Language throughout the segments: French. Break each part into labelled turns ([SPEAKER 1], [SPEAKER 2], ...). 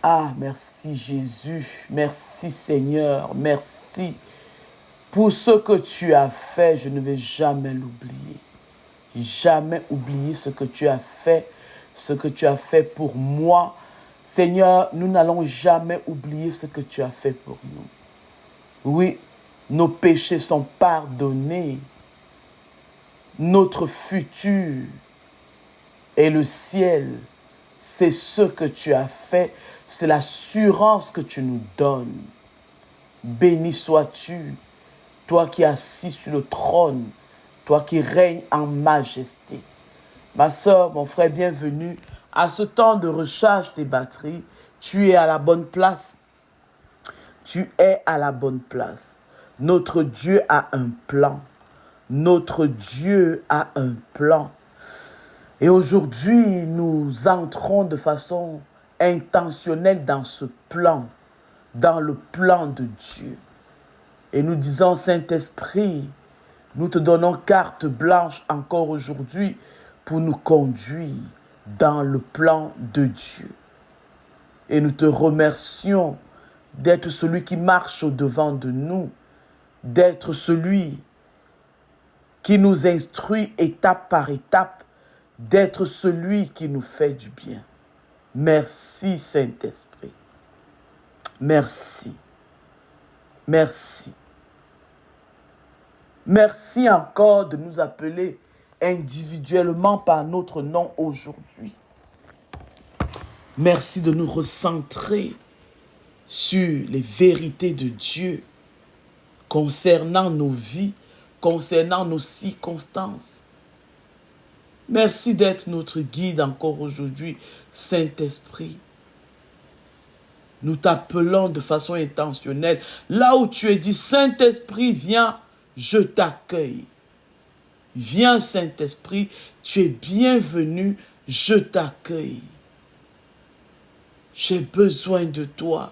[SPEAKER 1] Ah, merci Jésus, merci Seigneur, merci pour ce que tu as fait. Je ne vais jamais l'oublier. Jamais oublier ce que tu as fait, ce que tu as fait pour moi. Seigneur, nous n'allons jamais oublier ce que tu as fait pour nous. Oui, nos péchés sont pardonnés. Notre futur et le ciel, c'est ce que tu as fait. C'est l'assurance que tu nous donnes. Béni sois-tu, toi qui es assis sur le trône, toi qui règnes en majesté. Ma soeur, mon frère, bienvenue à ce temps de recharge des batteries. Tu es à la bonne place. Tu es à la bonne place. Notre Dieu a un plan. Notre Dieu a un plan. Et aujourd'hui, nous entrons de façon intentionnelle dans ce plan, dans le plan de Dieu. Et nous disons, Saint-Esprit, nous te donnons carte blanche encore aujourd'hui pour nous conduire dans le plan de Dieu. Et nous te remercions d'être celui qui marche au-devant de nous, d'être celui qui nous instruit étape par étape, d'être celui qui nous fait du bien. Merci Saint-Esprit. Merci. Merci. Merci encore de nous appeler individuellement par notre nom aujourd'hui. Merci de nous recentrer sur les vérités de Dieu concernant nos vies, concernant nos circonstances. Merci d'être notre guide encore aujourd'hui, Saint-Esprit. Nous t'appelons de façon intentionnelle. Là où tu es dit, Saint-Esprit, viens, je t'accueille. Viens, Saint-Esprit, tu es bienvenu, je t'accueille. J'ai besoin de toi.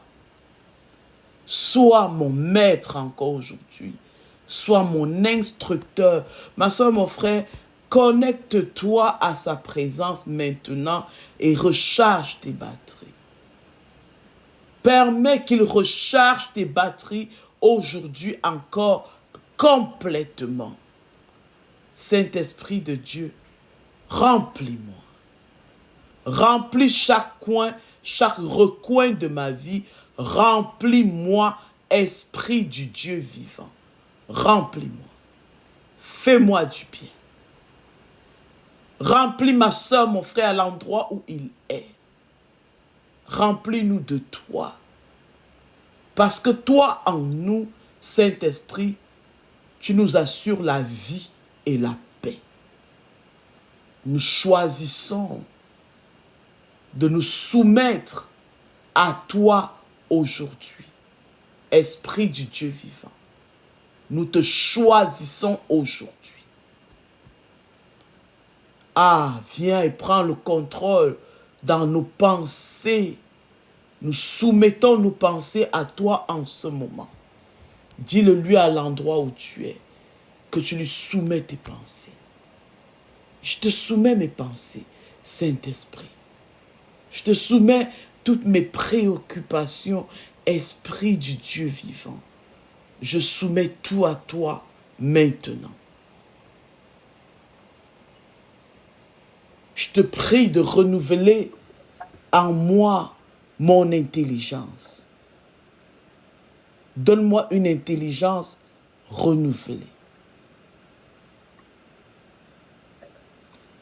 [SPEAKER 1] Sois mon maître encore aujourd'hui. Sois mon instructeur. Ma soeur, mon frère, connecte-toi à sa présence maintenant et recharge tes batteries. Permets qu'il recharge tes batteries aujourd'hui encore complètement. Saint-Esprit de Dieu, remplis-moi. Remplis chaque coin, chaque recoin de ma vie. Remplis-moi, Esprit du Dieu vivant. Remplis-moi. Fais-moi du bien. Remplis ma soeur, mon frère, à l'endroit où il est. Remplis-nous de toi. Parce que toi en nous, Saint-Esprit, tu nous assures la vie et la paix. Nous choisissons de nous soumettre à toi aujourd'hui. Esprit du Dieu vivant, nous te choisissons aujourd'hui. Ah, viens et prends le contrôle dans nos pensées. Nous soumettons nos pensées à toi en ce moment. Dis-le lui à l'endroit où tu es, que tu lui soumets tes pensées. Je te soumets mes pensées, Saint-Esprit. Je te soumets toutes mes préoccupations, Esprit du Dieu vivant. Je soumets tout à toi maintenant. Je te prie de renouveler en moi mon intelligence. Donne-moi une intelligence renouvelée.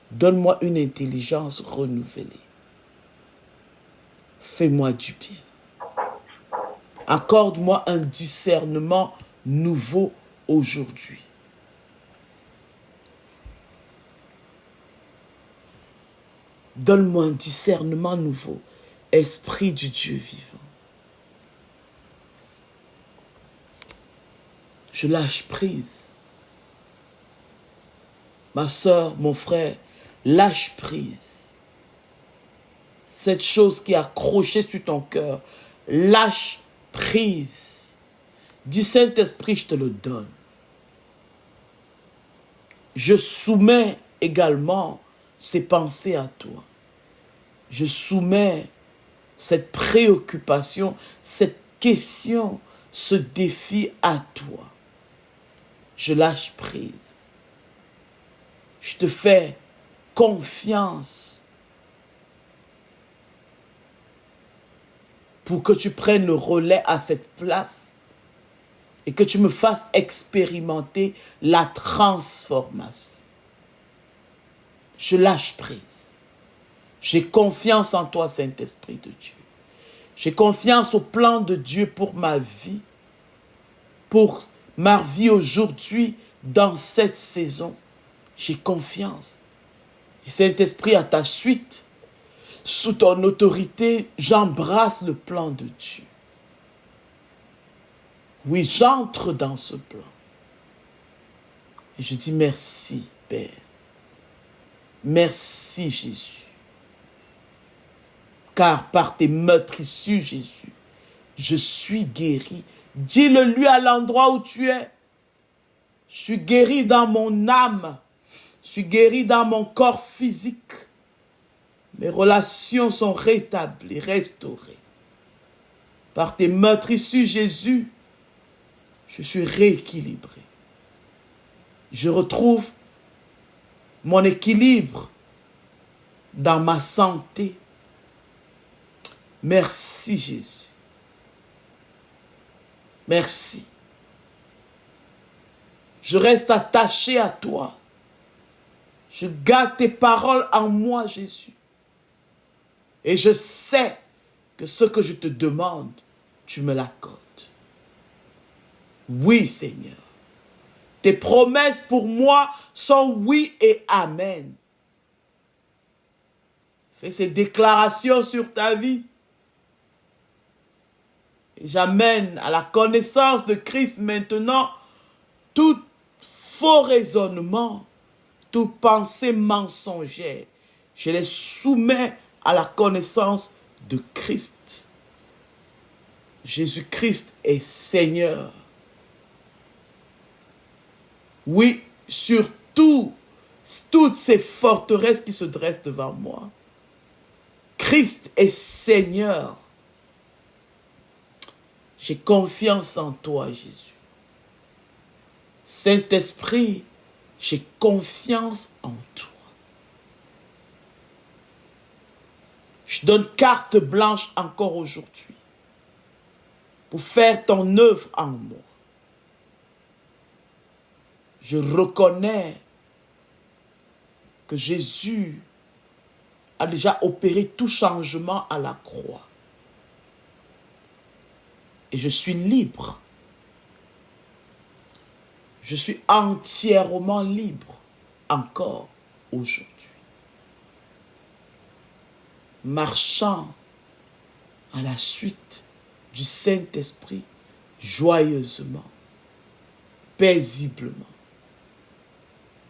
[SPEAKER 1] Donne-moi une intelligence renouvelée. Fais-moi du bien. Accorde-moi un discernement nouveau aujourd'hui. Donne-moi un discernement nouveau, Esprit du Dieu vivant. Je lâche prise. Ma soeur, mon frère, lâche prise. Cette chose qui est accrochée sur ton cœur, lâche prise. Dis Saint-Esprit, je te le donne. Je soumets également ces pensées à toi. Je soumets cette préoccupation, cette question, ce défi à toi. Je lâche prise. Je te fais confiance pour que tu prennes le relais à cette place et que tu me fasses expérimenter la transformation. Je lâche prise. J'ai confiance en toi, Saint-Esprit de Dieu. J'ai confiance au plan de Dieu pour ma vie aujourd'hui, dans cette saison. J'ai confiance. Et Saint-Esprit, à ta suite, sous ton autorité, j'embrasse le plan de Dieu. Oui, j'entre dans ce plan. Et je dis merci, Père. Merci, Jésus. Car par tes meurtrissures, Jésus, je suis guéri. Dis-le-lui à l'endroit où tu es. Je suis guéri dans mon âme. Je suis guéri dans mon corps physique. Mes relations sont rétablies, restaurées. Par tes meurtrissures, Jésus, je suis rééquilibré. Je retrouve mon équilibre dans ma santé. Merci, Jésus. Merci. Je reste attaché à toi. Je garde tes paroles en moi, Jésus. Et je sais que ce que je te demande, tu me l'accordes. Oui, Seigneur. Tes promesses pour moi sont oui et amen. Fais ces déclarations sur ta vie. Et j'amène à la connaissance de Christ maintenant tout faux raisonnement, toute pensée mensongère. Je les soumets à la connaissance de Christ. Jésus-Christ est Seigneur. Oui, sur toutes ces forteresses qui se dressent devant moi. Christ est Seigneur. J'ai confiance en toi, Jésus. Saint-Esprit, j'ai confiance en toi. Je donne carte blanche encore aujourd'hui pour faire ton œuvre en moi. Je reconnais que Jésus a déjà opéré tout changement à la croix. Et je suis libre. Je suis entièrement libre encore aujourd'hui. Marchant à la suite du Saint-Esprit joyeusement, paisiblement.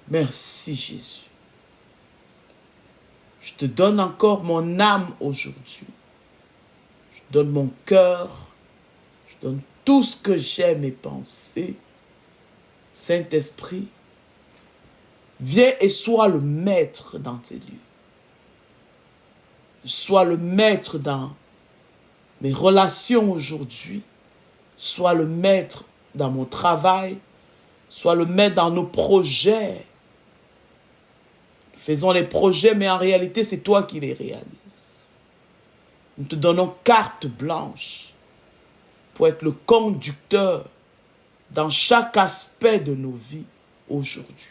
[SPEAKER 1] Merci Jésus. Je te donne encore mon âme aujourd'hui. Je donne mon cœur. Je donne tout ce que j'ai, mes pensées. Saint-Esprit, viens et sois le maître dans tes lieux. Sois le maître dans mes relations aujourd'hui. Sois le maître dans mon travail. Sois le maître dans nos projets. Faisons les projets, mais en réalité, c'est toi qui les réalises. Nous te donnons carte blanche pour être le conducteur dans chaque aspect de nos vies aujourd'hui.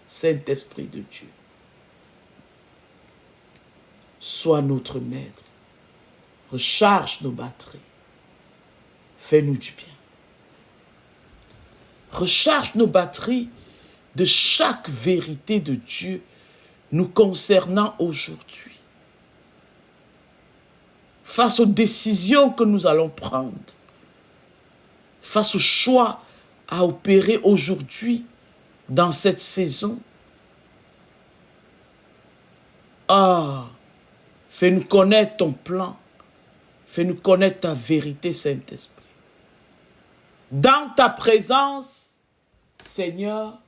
[SPEAKER 1] Saint-Esprit de Dieu, sois notre maître. Recharge nos batteries. Fais-nous du bien. Recharge nos batteries de chaque vérité de Dieu nous concernant aujourd'hui. Face aux décisions que nous allons prendre, face aux choix à opérer aujourd'hui dans cette saison. Fais-nous connaître ton plan. Fais-nous connaître ta vérité, Saint-Esprit. Dans ta présence, Seigneur,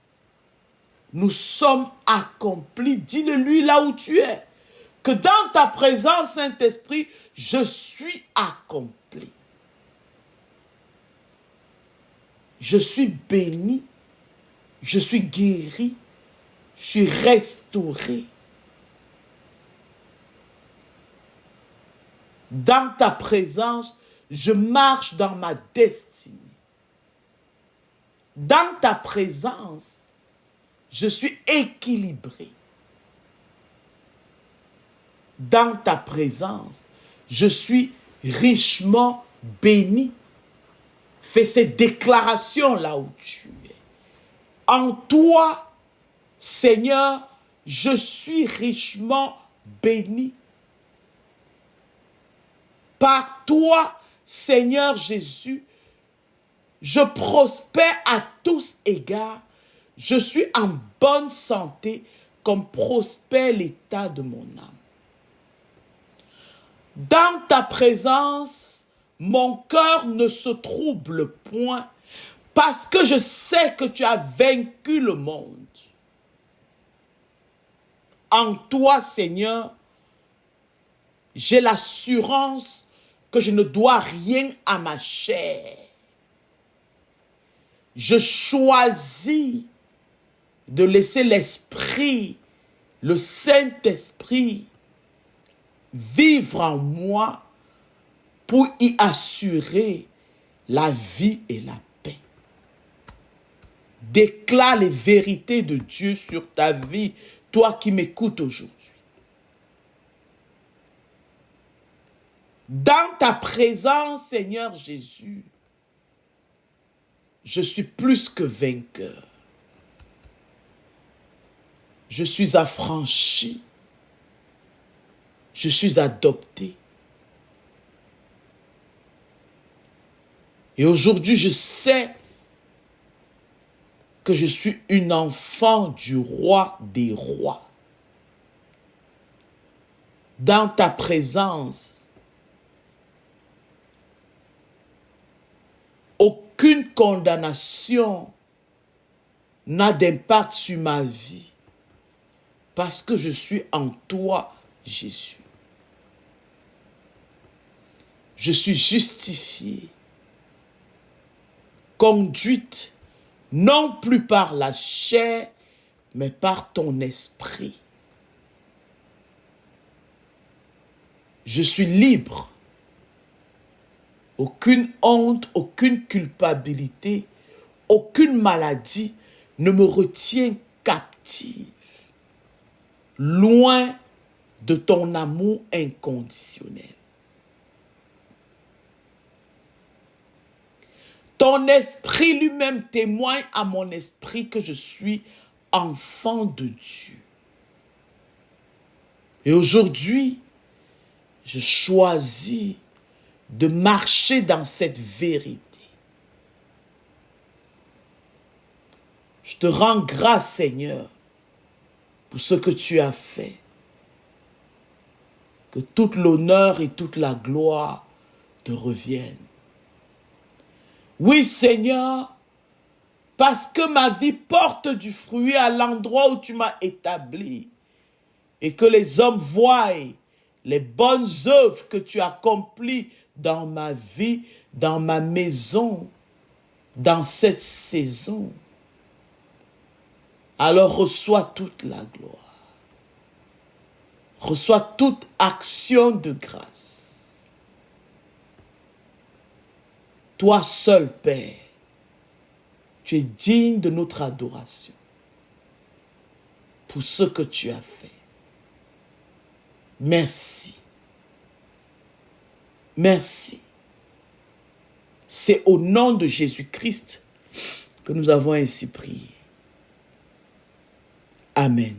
[SPEAKER 1] nous sommes accomplis. Dis-le lui là où tu es. que dans ta présence, Saint-Esprit, je suis accompli. Je suis béni, je suis guéri, je suis restauré. Dans ta présence, je marche dans ma destinée. Dans ta présence, je suis équilibré. Dans ta présence, je suis richement béni. Fais ces déclarations là où tu es. En toi, Seigneur, je suis richement béni. Par toi, Seigneur Jésus, je prospère à tous égards. Je suis en bonne santé comme prospère l'état de mon âme. Dans ta présence, mon cœur ne se trouble point parce que je sais que tu as vaincu le monde. En toi, Seigneur, j'ai l'assurance que je ne dois rien à ma chair. Je choisis de laisser l'Esprit, le Saint-Esprit, vivre en moi pour y assurer la vie et la paix. Déclare les vérités de Dieu sur ta vie, toi qui m'écoutes aujourd'hui. Dans ta présence, Seigneur Jésus, je suis plus que vainqueur. Je suis affranchi. Je suis adopté. Et aujourd'hui, je sais que je suis une enfant du roi des rois. Dans ta présence, aucune condamnation n'a d'impact sur ma vie parce que je suis en toi, Jésus. Je suis justifié, conduite non plus par la chair, mais par ton esprit. Je suis libre. Aucune honte, aucune culpabilité, aucune maladie ne me retient captive, loin de ton amour inconditionnel. Ton esprit lui-même témoigne à mon esprit que je suis enfant de Dieu. Et aujourd'hui, je choisis de marcher dans cette vérité. Je te rends grâce, Seigneur, pour ce que tu as fait. Que toute l'honneur et toute la gloire te reviennent. Oui, Seigneur, parce que ma vie porte du fruit à l'endroit où tu m'as établi et que les hommes voient les bonnes œuvres que tu accomplis dans ma vie, dans ma maison, dans cette saison. Alors reçois toute la gloire. Reçois toute action de grâce. Toi seul, Père, tu es digne de notre adoration pour ce que tu as fait. Merci. Merci. C'est au nom de Jésus-Christ que nous avons ainsi prié. Amen.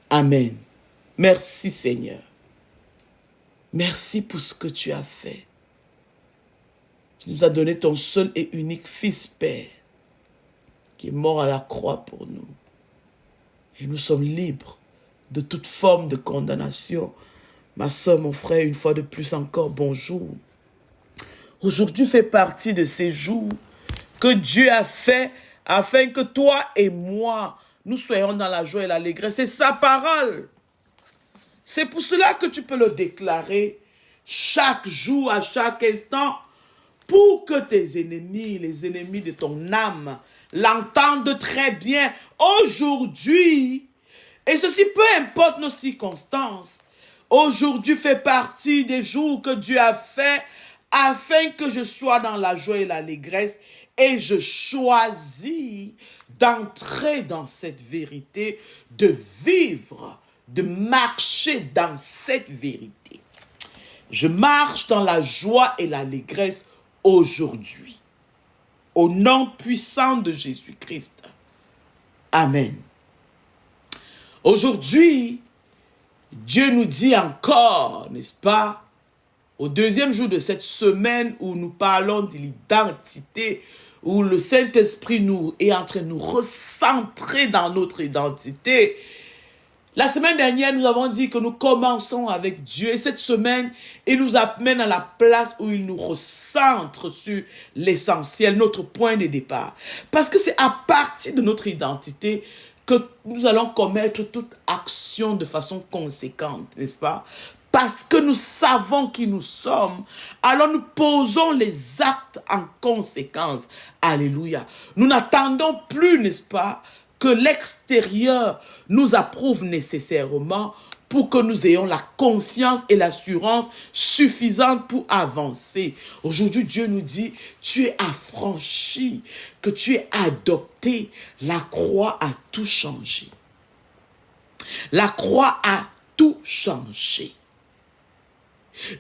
[SPEAKER 1] Amen. Merci Seigneur. Merci pour ce que tu as fait. Tu nous as donné ton seul et unique Fils, Père, qui est mort à la croix pour nous. Et nous sommes libres de toute forme de condamnation. Ma soeur, mon frère, une fois de plus encore, bonjour. Aujourd'hui fait partie de ces jours que Dieu a fait afin que toi et moi, nous soyons dans la joie et l'allégresse. C'est sa parole. C'est pour cela que tu peux le déclarer chaque jour, à chaque instant, pour que tes ennemis, les ennemis de ton âme, l'entendent très bien aujourd'hui. Et ceci, peu importe nos circonstances, aujourd'hui fait partie des jours que Dieu a fait afin que je sois dans la joie et l'allégresse. Et je choisis d'entrer dans cette vérité, de vivre, de marcher dans cette vérité. Je marche dans la joie et l'allégresse aujourd'hui. Au nom puissant de Jésus-Christ. Amen. Aujourd'hui, Dieu nous dit encore, n'est-ce pas, au deuxième jour de cette semaine où nous parlons de l'identité, où le Saint-Esprit nous est en train de nous recentrer dans notre identité. La semaine dernière, nous avons dit que nous commençons avec Dieu. Et cette semaine, il nous amène à la place où il nous recentre sur l'essentiel, notre point de départ. Parce que c'est à partir de notre identité que nous allons commettre toute action de façon conséquente, n'est-ce pas? Parce que nous savons qui nous sommes, alors nous posons les actes en conséquence. Alléluia. Nous n'attendons plus, n'est-ce pas, que l'extérieur nous approuve nécessairement pour que nous ayons la confiance et l'assurance suffisante pour avancer. Aujourd'hui, Dieu nous dit, tu es affranchi, que tu es adopté. La croix a tout changé. La croix a tout changé.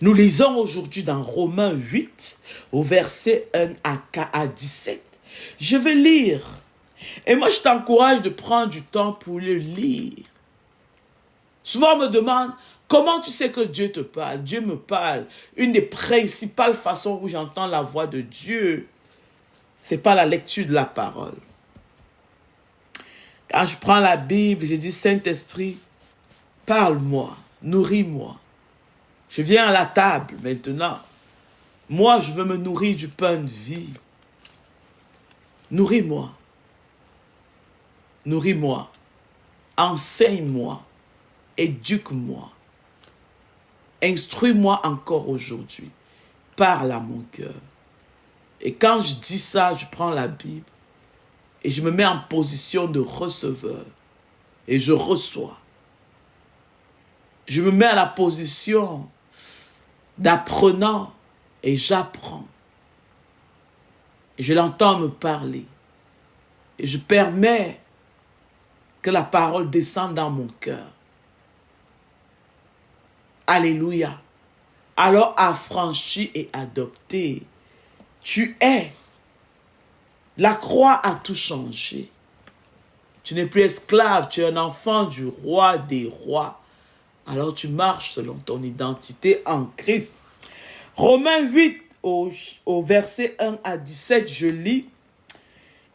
[SPEAKER 1] Nous lisons aujourd'hui dans Romains 8, au verset 1 à 17. Je vais lire. Et moi, je t'encourage de prendre du temps pour le lire. Souvent, on me demande, comment tu sais que Dieu te parle? Dieu me parle. Une des principales façons où j'entends la voix de Dieu, c'est pas la lecture de la parole. Quand je prends la Bible, je dis, Saint-Esprit, parle-moi, nourris-moi. Je viens à la table maintenant. Moi, je veux me nourrir du pain de vie. Nourris-moi. Nourris-moi. Enseigne-moi. Éduque-moi. Instruis-moi encore aujourd'hui. Parle à mon cœur. Et quand je dis ça, je prends la Bible et je me mets en position de receveur. Et je reçois. Je me mets à la position d'apprenant et j'apprends. Et je l'entends me parler. Et je permets que la parole descende dans mon cœur. Alléluia. Alors affranchi et adopté, tu es. La croix a tout changé. Tu n'es plus esclave, tu es un enfant du roi des rois. Alors tu marches selon ton identité en Christ. Romains 8, au verset 1 à 17, je lis.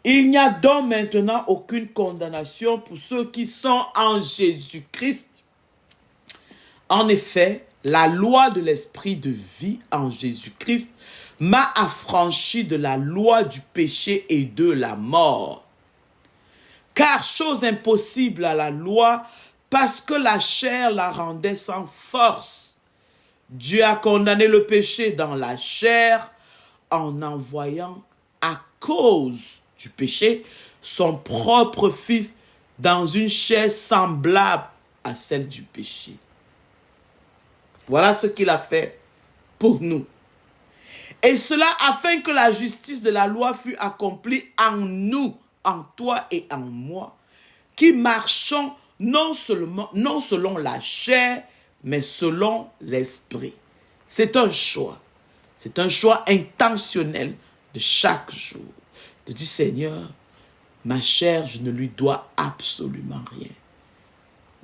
[SPEAKER 1] Il n'y a donc maintenant aucune condamnation pour ceux qui sont en Jésus-Christ. En effet, la loi de l'esprit de vie en Jésus-Christ m'a affranchi de la loi du péché et de la mort. Car chose impossible à la loi, parce que la chair la rendait sans force. Dieu a condamné le péché dans la chair en envoyant à cause du péché son propre fils dans une chair semblable à celle du péché. Voilà ce qu'il a fait pour nous. Et cela afin que la justice de la loi fût accomplie en nous, en toi et en moi, qui marchons non selon la chair, mais selon l'esprit. C'est un choix. C'est un choix intentionnel de chaque jour. De dire, Seigneur, ma chair, je ne lui dois absolument rien.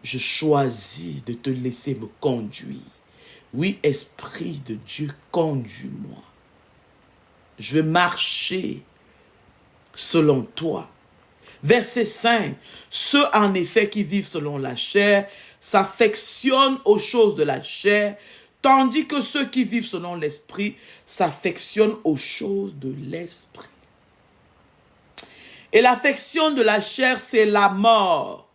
[SPEAKER 1] Je choisis de te laisser me conduire. Oui, Esprit de Dieu, conduis-moi. Je vais marcher selon toi. Verset 5. Ceux en effet qui vivent selon la chair s'affectionnent aux choses de la chair, tandis que ceux qui vivent selon l'esprit s'affectionnent aux choses de l'esprit. Et l'affection de la chair, c'est la mort,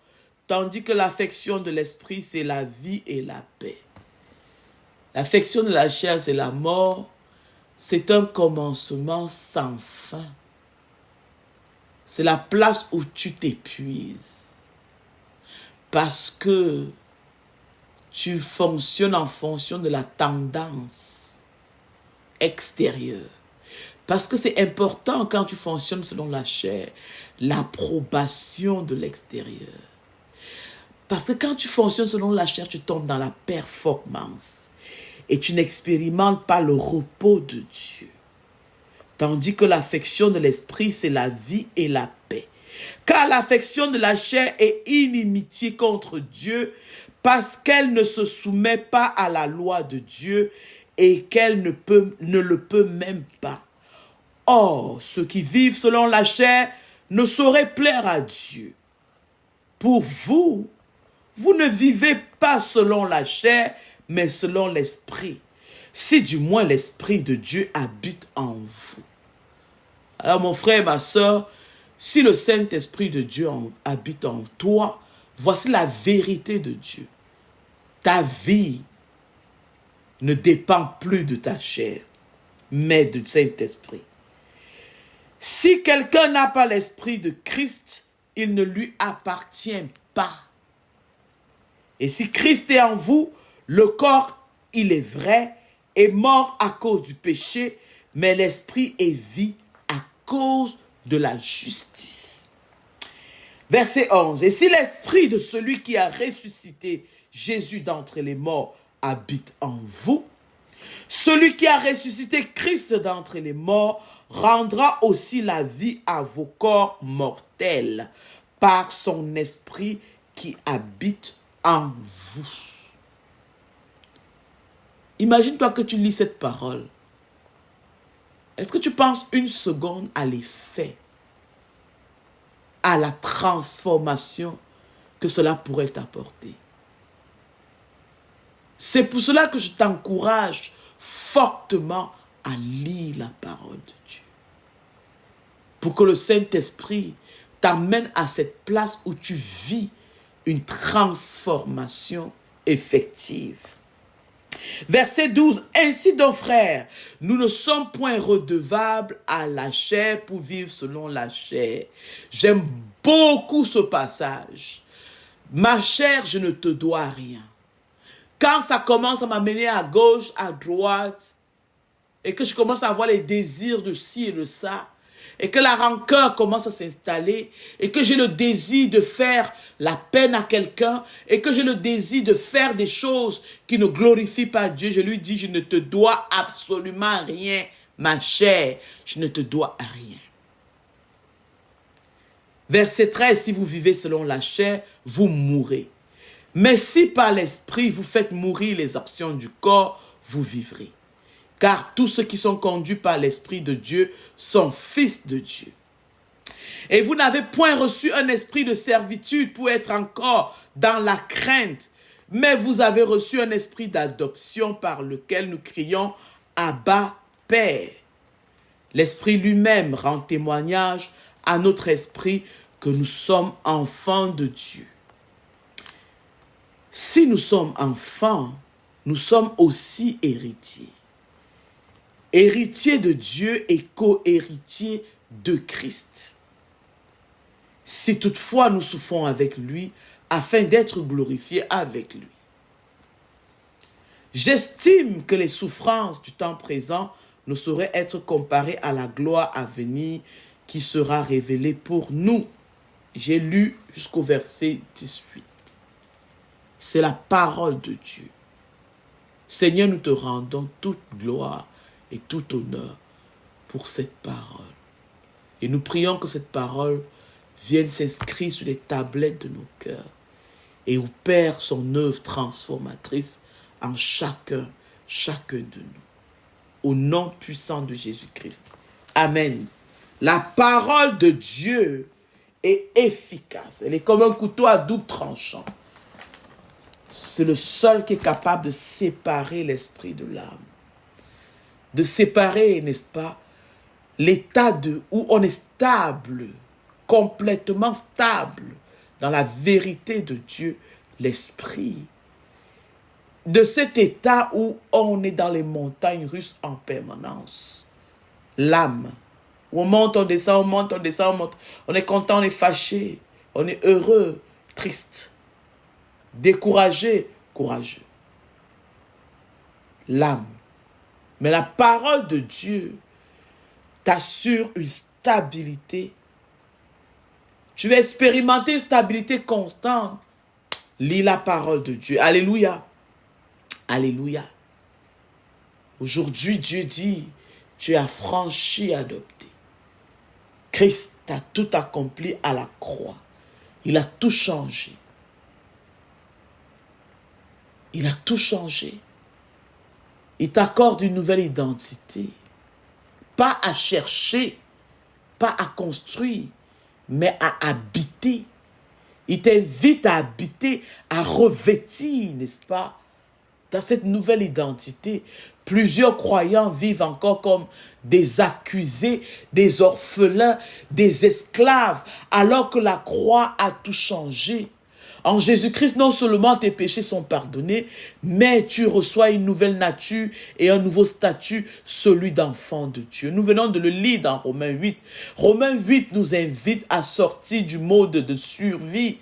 [SPEAKER 1] Tandis que l'affection de l'esprit, c'est la vie et la paix. L'affection de la chair, c'est la mort. C'est un commencement sans fin. C'est la place où tu t'épuises. Parce que tu fonctionnes en fonction de la tendance extérieure. Parce que c'est important quand tu fonctionnes selon la chair, l'approbation de l'extérieur. Parce que quand tu fonctionnes selon la chair, tu tombes dans la performance. Et tu n'expérimentes pas le repos de Dieu. Tandis que l'affection de l'esprit, c'est la vie et la paix. Car l'affection de la chair est inimitié contre Dieu, parce qu'elle ne se soumet pas à la loi de Dieu et qu'elle ne le peut même pas. Or, ceux qui vivent selon la chair ne sauraient plaire à Dieu. Pour vous, vous ne vivez pas selon la chair, mais selon l'esprit. Si du moins l'esprit de Dieu habite en vous. Alors mon frère et ma soeur, si le Saint-Esprit de Dieu habite en toi, voici la vérité de Dieu. Ta vie ne dépend plus de ta chair, mais du Saint-Esprit. Si quelqu'un n'a pas l'Esprit de Christ, il ne lui appartient pas. Et si Christ est en vous, le corps, il est vrai, est mort à cause du péché, mais l'Esprit est vie à cause de la justice. Verset 11. Et si l'Esprit de celui qui a ressuscité Jésus d'entre les morts habite en vous, celui qui a ressuscité Christ d'entre les morts rendra aussi la vie à vos corps mortels par son esprit qui habite en vous. Imagine-toi que tu lis cette parole. Est-ce que tu penses une seconde à l'effet, à la transformation que cela pourrait t'apporter? C'est pour cela que je t'encourage fortement à lire la parole de Dieu. Pour que le Saint-Esprit t'amène à cette place où tu vis une transformation effective. Verset 12. Ainsi donc, frères, nous ne sommes point redevables à la chair pour vivre selon la chair. J'aime beaucoup ce passage. Ma chair, je ne te dois rien. Quand ça commence à m'amener à gauche, à droite, et que je commence à avoir les désirs de ci et de ça, et que la rancœur commence à s'installer, et que j'ai le désir de faire la peine à quelqu'un, et que j'ai le désir de faire des choses qui ne glorifient pas Dieu, je lui dis, je ne te dois absolument rien, ma chair, je ne te dois rien. Verset 13, si vous vivez selon la chair, vous mourrez. Mais si par l'esprit vous faites mourir les actions du corps, vous vivrez. Car tous ceux qui sont conduits par l'Esprit de Dieu sont fils de Dieu. Et vous n'avez point reçu un esprit de servitude pour être encore dans la crainte, mais vous avez reçu un esprit d'adoption par lequel nous crions « Abba, Père ». L'Esprit lui-même rend témoignage à notre esprit que nous sommes enfants de Dieu. Si nous sommes enfants, nous sommes aussi héritiers. Héritier de Dieu et co-héritier de Christ. Si toutefois nous souffrons avec lui, afin d'être glorifiés avec lui. J'estime que les souffrances du temps présent ne sauraient être comparées à la gloire à venir qui sera révélée pour nous. J'ai lu jusqu'au verset 18. C'est la parole de Dieu. Seigneur, nous te rendons toute gloire et tout honneur pour cette parole. Et nous prions que cette parole vienne s'inscrire sur les tablettes de nos cœurs et opère son œuvre transformatrice en chacun de nous. Au nom puissant de Jésus-Christ. Amen. La parole de Dieu est efficace. Elle est comme un couteau à double tranchant. C'est le seul qui est capable de séparer l'esprit de l'âme. De séparer, n'est-ce pas, l'état où on est stable, complètement stable dans la vérité de Dieu, l'esprit. De cet état où on est dans les montagnes russes en permanence. L'âme. On monte, on descend, on monte, on descend, on monte. On est content, on est fâché. On est heureux, triste. Découragé, courageux. L'âme. Mais la parole de Dieu t'assure une stabilité. Tu vas expérimenter une stabilité constante. Lis la parole de Dieu. Alléluia. Alléluia. Aujourd'hui, Dieu dit, tu as franchi, adopté. Christ a tout accompli à la croix. Il a tout changé. Il a tout changé. Il t'accorde une nouvelle identité. Pas à chercher, pas à construire, mais à habiter. Il t'invite à habiter, à revêtir, n'est-ce pas, dans cette nouvelle identité. Plusieurs croyants vivent encore comme des accusés, des orphelins, des esclaves, alors que la croix a tout changé. En Jésus-Christ, non seulement tes péchés sont pardonnés, mais tu reçois une nouvelle nature et un nouveau statut, celui d'enfant de Dieu. Nous venons de le lire dans Romains 8. Romains 8 nous invite à sortir du mode de survie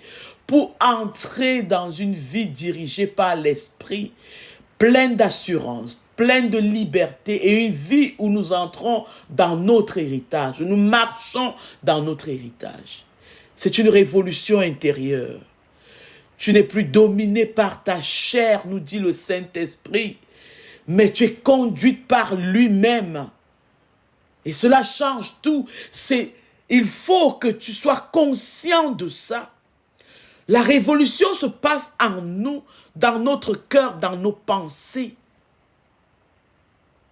[SPEAKER 1] pour entrer dans une vie dirigée par l'Esprit, pleine d'assurance, pleine de liberté et une vie où nous entrons dans notre héritage. Nous marchons dans notre héritage. C'est une révolution intérieure. Tu n'es plus dominé par ta chair, nous dit le Saint-Esprit, mais tu es conduite par lui-même. Et cela change tout. Il faut que tu sois conscient de ça. La révolution se passe en nous, dans notre cœur, dans nos pensées.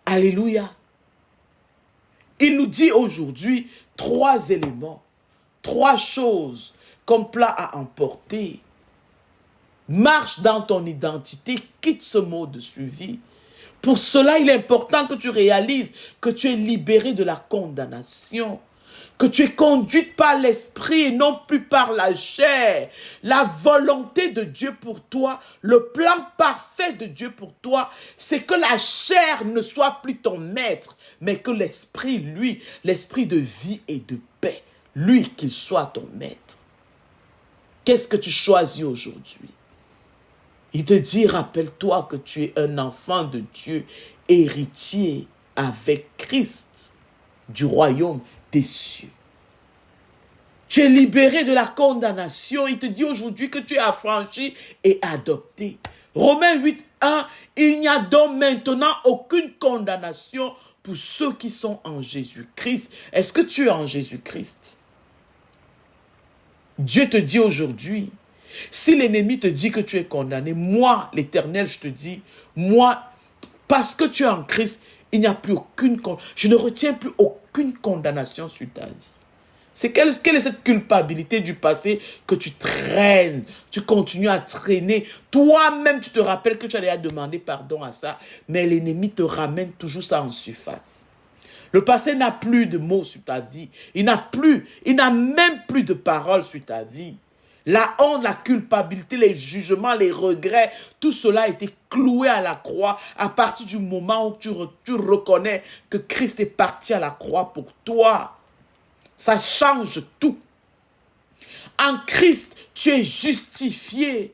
[SPEAKER 1] Alléluia. Il nous dit aujourd'hui 3 éléments, 3 choses comme plat à emporter. Marche dans ton identité, quitte ce mode de suivi. Pour cela, il est important que tu réalises que tu es libéré de la condamnation, que tu es conduite par l'esprit et non plus par la chair. La volonté de Dieu pour toi, le plan parfait de Dieu pour toi, c'est que la chair ne soit plus ton maître, mais que l'esprit, lui, l'esprit de vie et de paix, lui, qu'il soit ton maître. Qu'est-ce que tu choisis aujourd'hui? Il te dit, rappelle-toi que tu es un enfant de Dieu, héritier avec Christ du royaume des cieux. Tu es libéré de la condamnation. Il te dit aujourd'hui que tu es affranchi et adopté. Romains 8, 1, il n'y a donc maintenant aucune condamnation pour ceux qui sont en Jésus-Christ. Est-ce que tu es en Jésus-Christ? Dieu te dit aujourd'hui, si l'ennemi te dit que tu es condamné, moi, l'Éternel, je te dis, moi, parce que tu es en Christ, il n'y a plus aucune condamnation. Je ne retiens plus aucune condamnation sur ta vie. Quelle est cette culpabilité du passé que tu traînes, tu continues à traîner. Toi-même, tu te rappelles que tu allais demander pardon à ça, mais l'ennemi te ramène toujours ça en surface. Le passé n'a plus de mots sur ta vie. Il n'a même plus de paroles sur ta vie. La honte, la culpabilité, les jugements, les regrets, tout cela a été cloué à la croix à partir du moment où tu reconnais que Christ est parti à la croix pour toi. Ça change tout. En Christ, tu es justifié.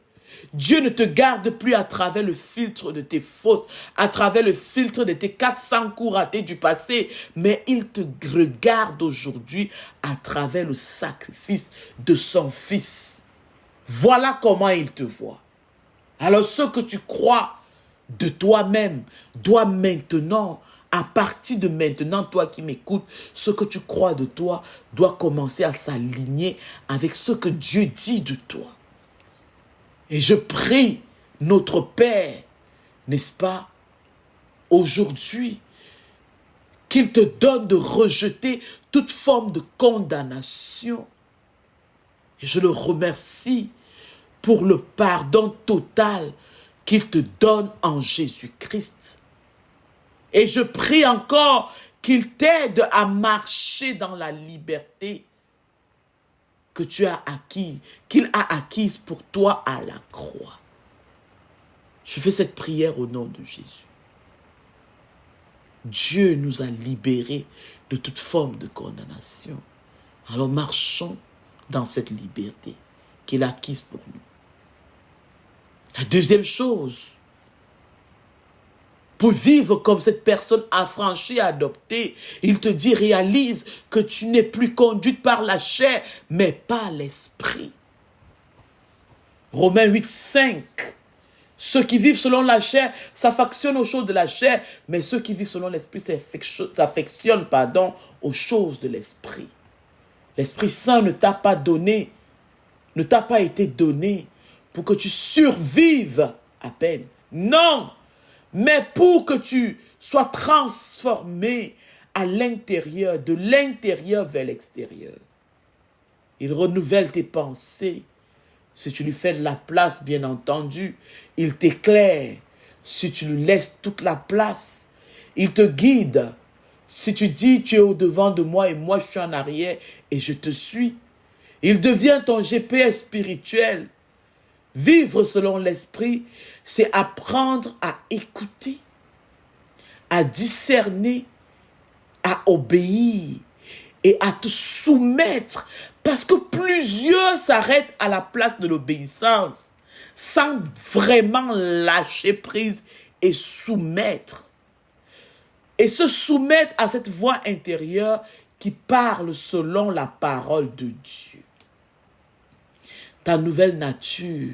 [SPEAKER 1] Dieu ne te garde plus à travers le filtre de tes fautes, à travers le filtre de tes 400 coups ratés du passé, mais il te regarde aujourd'hui à travers le sacrifice de son Fils. Voilà comment il te voit. Alors ce que tu crois de toi-même doit maintenant, à partir de maintenant, toi qui m'écoutes, ce que tu crois de toi doit commencer à s'aligner avec ce que Dieu dit de toi. Et je prie notre Père, n'est-ce pas, aujourd'hui, qu'il te donne de rejeter toute forme de condamnation. Et je le remercie pour le pardon total qu'il te donne en Jésus-Christ. Et je prie encore qu'il t'aide à marcher dans la liberté. que tu as acquis, qu'il a acquise pour toi à la croix. Je fais cette prière au nom de Jésus. Dieu nous a libérés de toute forme de condamnation. Alors marchons dans cette liberté qu'il a acquise pour nous. La deuxième chose, pour vivre comme cette personne affranchie, adoptée, il te dit, réalise que tu n'es plus conduite par la chair, mais par l'esprit. Romains 8, 5. Ceux qui vivent selon la chair s'affectionnent aux choses de la chair, mais ceux qui vivent selon l'esprit s'affectionnent, aux choses de l'esprit. L'Esprit Saint ne t'a pas donné, ne t'a pas été donné pour que tu survives à peine. Non! Mais pour que tu sois transformé à l'intérieur, de l'intérieur vers l'extérieur. Il renouvelle tes pensées. Si tu lui fais de la place, bien entendu, il t'éclaire. Si tu lui laisses toute la place, il te guide. Si tu dis, tu es au-devant de moi et moi je suis en arrière et je te suis. Il devient ton GPS spirituel. Vivre selon l'esprit, c'est apprendre à écouter, à discerner, à obéir et à te soumettre. Parce que plusieurs s'arrêtent à la place de l'obéissance sans vraiment lâcher prise et soumettre. Et se soumettre à cette voix intérieure qui parle selon la parole de Dieu. Ta nouvelle nature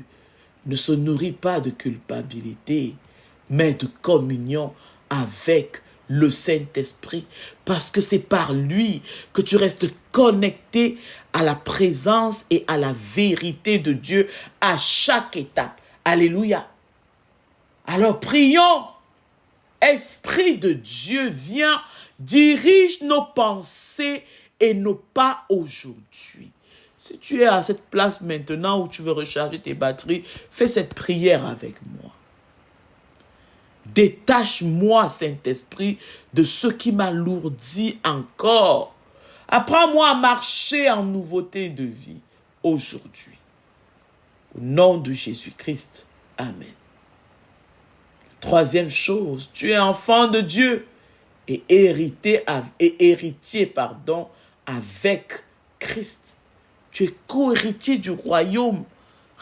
[SPEAKER 1] ne se nourrit pas de culpabilité, mais de communion avec le Saint-Esprit, parce que c'est par lui que tu restes connecté à la présence et à la vérité de Dieu à chaque étape. Alléluia. Alors prions. Esprit de Dieu, viens, dirige nos pensées et nos pas aujourd'hui. Si tu es à cette place maintenant où tu veux recharger tes batteries, fais cette prière avec moi. Détache-moi, Saint-Esprit, de ce qui m'alourdit encore. Apprends-moi à marcher en nouveauté de vie aujourd'hui. Au nom de Jésus-Christ. Amen. Troisième chose, tu es enfant de Dieu et héritier avec Christ. Tu es co-héritier du royaume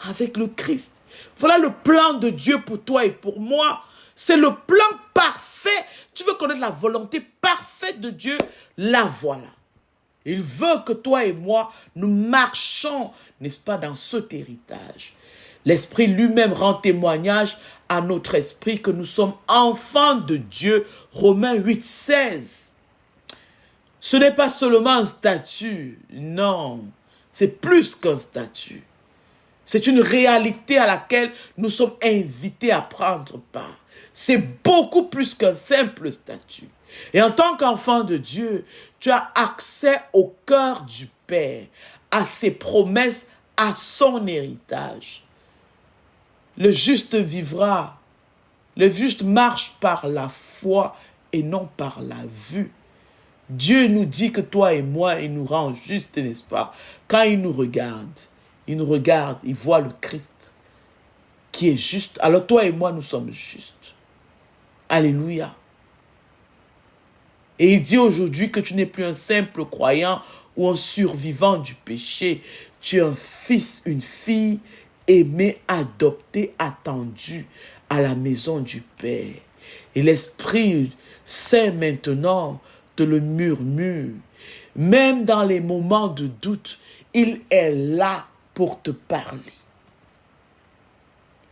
[SPEAKER 1] avec le Christ. Voilà le plan de Dieu pour toi et pour moi. C'est le plan parfait. Tu veux connaître la volonté parfaite de Dieu? La voilà. Il veut que toi et moi, nous marchons, n'est-ce pas, dans cet héritage. L'Esprit lui-même rend témoignage à notre esprit que nous sommes enfants de Dieu. Romains 8, 16. Ce n'est pas seulement un statut, non. C'est plus qu'un statut. C'est une réalité à laquelle nous sommes invités à prendre part. C'est beaucoup plus qu'un simple statut. Et en tant qu'enfant de Dieu, tu as accès au cœur du Père, à ses promesses, à son héritage. Le juste vivra. Le juste marche par la foi et non par la vue. Dieu nous dit que toi et moi, il nous rend justes, n'est-ce pas? Quand il nous regarde, il voit le Christ qui est juste. Alors toi et moi, nous sommes justes. Alléluia. Et il dit aujourd'hui que tu n'es plus un simple croyant ou un survivant du péché. Tu es un fils, une fille aimé, adopté, attendu à la maison du Père. Et l'Esprit Saint maintenant te le murmure. Même dans les moments de doute, il est là pour te parler.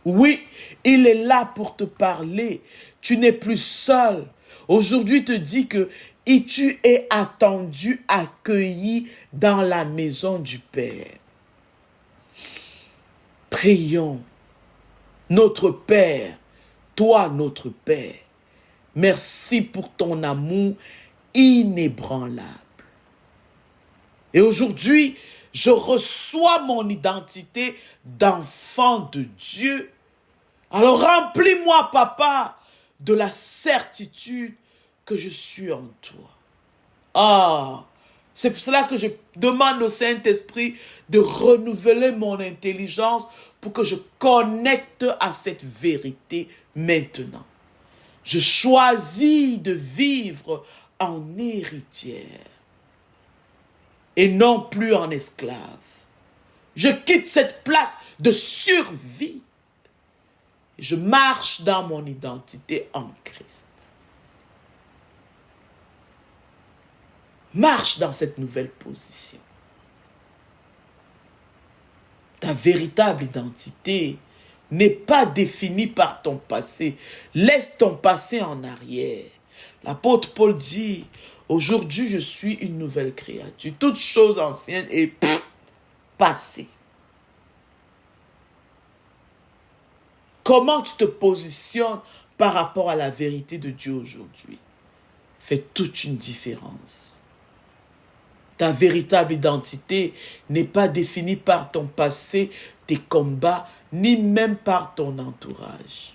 [SPEAKER 1] Oui, il est là pour te parler. Tu n'es plus seul. Aujourd'hui, te dit que tu es attendu, accueilli dans la maison du Père. Prions. Notre Père, toi notre Père, merci pour ton amour inébranlable. Et aujourd'hui, je reçois mon identité d'enfant de Dieu. Alors remplis-moi, Papa, de la certitude que je suis en toi. Ah, C'est pour cela que je demande au Saint-Esprit de renouveler mon intelligence pour que je connecte à cette vérité maintenant. Je choisis de vivre en héritière et non plus en esclave. Je quitte cette place de survie. Je marche dans mon identité en Christ. Marche dans cette nouvelle position. Ta véritable identité n'est pas définie par ton passé. Laisse ton passé en arrière. L'apôtre Paul dit, aujourd'hui je suis une nouvelle créature. Toute chose ancienne est passée. Comment tu te positionnes par rapport à la vérité de Dieu aujourd'hui fait toute une différence. Ta véritable identité n'est pas définie par ton passé, tes combats, ni même par ton entourage.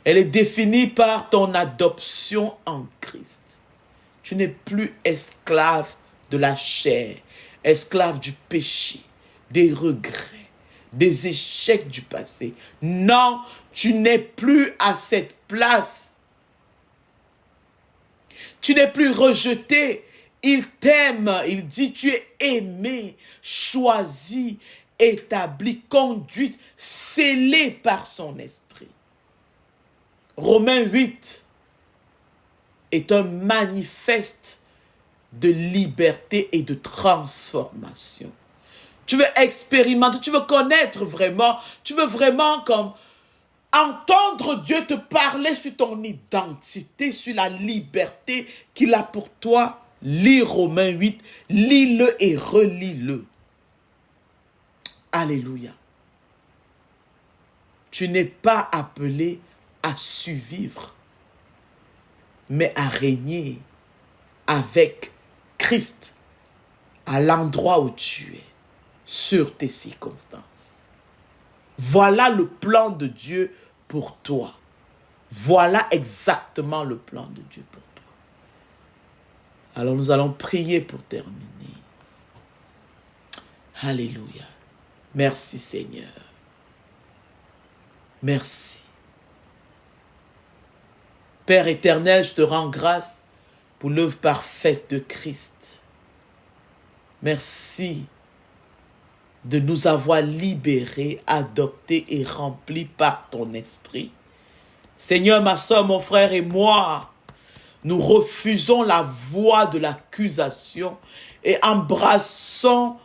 [SPEAKER 1] Elle est définie par ton adoption en Christ. Tu n'es plus esclave de la chair, esclave du péché, des regrets, des échecs du passé. Non, tu n'es plus à cette place. Tu n'es plus rejeté. Il t'aime, il dit tu es aimé, choisi, établi, conduite, scellé par son esprit. Romains 8 est un manifeste de liberté et de transformation. Tu veux expérimenter, tu veux connaître vraiment, tu veux vraiment comme entendre Dieu te parler sur ton identité, sur la liberté qu'il a pour toi. Lis Romains 8, lis-le et relis-le. Alléluia. Tu n'es pas appelé à survivre, mais à régner avec Christ à l'endroit où tu es, sur tes circonstances. Voilà le plan de Dieu pour toi. Voilà exactement le plan de Dieu pour toi. Alors nous allons prier pour terminer. Alléluia. Merci Seigneur. Merci. Père éternel, je te rends grâce pour l'œuvre parfaite de Christ. Merci de nous avoir libérés, adoptés et remplis par ton esprit. Seigneur, ma soeur, mon frère et moi, nous refusons la voix de l'accusation et embrassons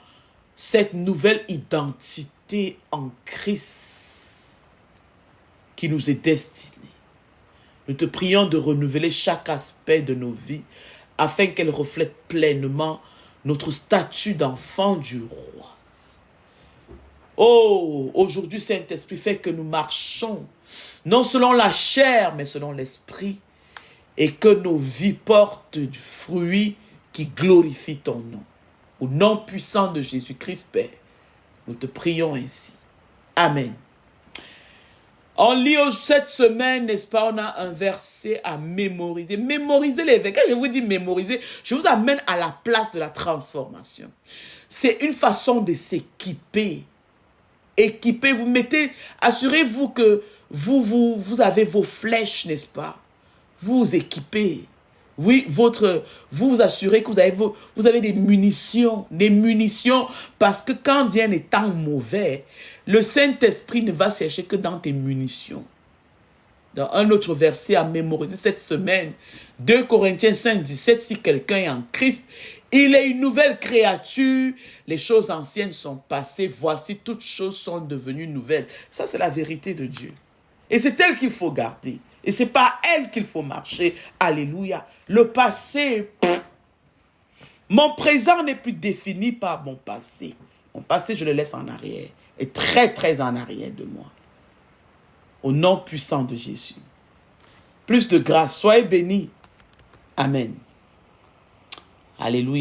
[SPEAKER 1] cette nouvelle identité en Christ qui nous est destinée. Nous te prions de renouveler chaque aspect de nos vies afin qu'elle reflète pleinement notre statut d'enfant du roi. Oh, aujourd'hui, Saint-Esprit fait que nous marchons, non selon la chair, mais selon l'Esprit, et que nos vies portent du fruit qui glorifie ton nom. Au nom puissant de Jésus-Christ, Père, nous te prions ainsi. Amen. On lit cette semaine, n'est-ce pas, on a un verset à mémoriser. Mémorisez les versets. Quand je vous dis mémoriser, je vous amène à la place de la transformation. C'est une façon de s'équiper. Équiper, vous mettez, assurez-vous que vous avez vos flèches, n'est-ce pas? Vous équipez. Oui, vous assurez que vous avez des munitions, parce que quand viennent les temps mauvais, le Saint-Esprit ne va chercher que dans tes munitions. Dans un autre verset à mémoriser cette semaine, 2 Corinthiens 5, 17, si quelqu'un est en Christ, il est une nouvelle créature, les choses anciennes sont passées, voici toutes choses sont devenues nouvelles. Ça, c'est la vérité de Dieu. Et c'est elle qu'il faut garder. Et c'est par elle qu'il faut marcher. Alléluia. Le passé, mon présent n'est plus défini par mon passé. Mon passé, je le laisse en arrière. Et très, très en arrière de moi. Au nom puissant de Jésus. Plus de grâce. Soyez bénis. Amen. Alléluia.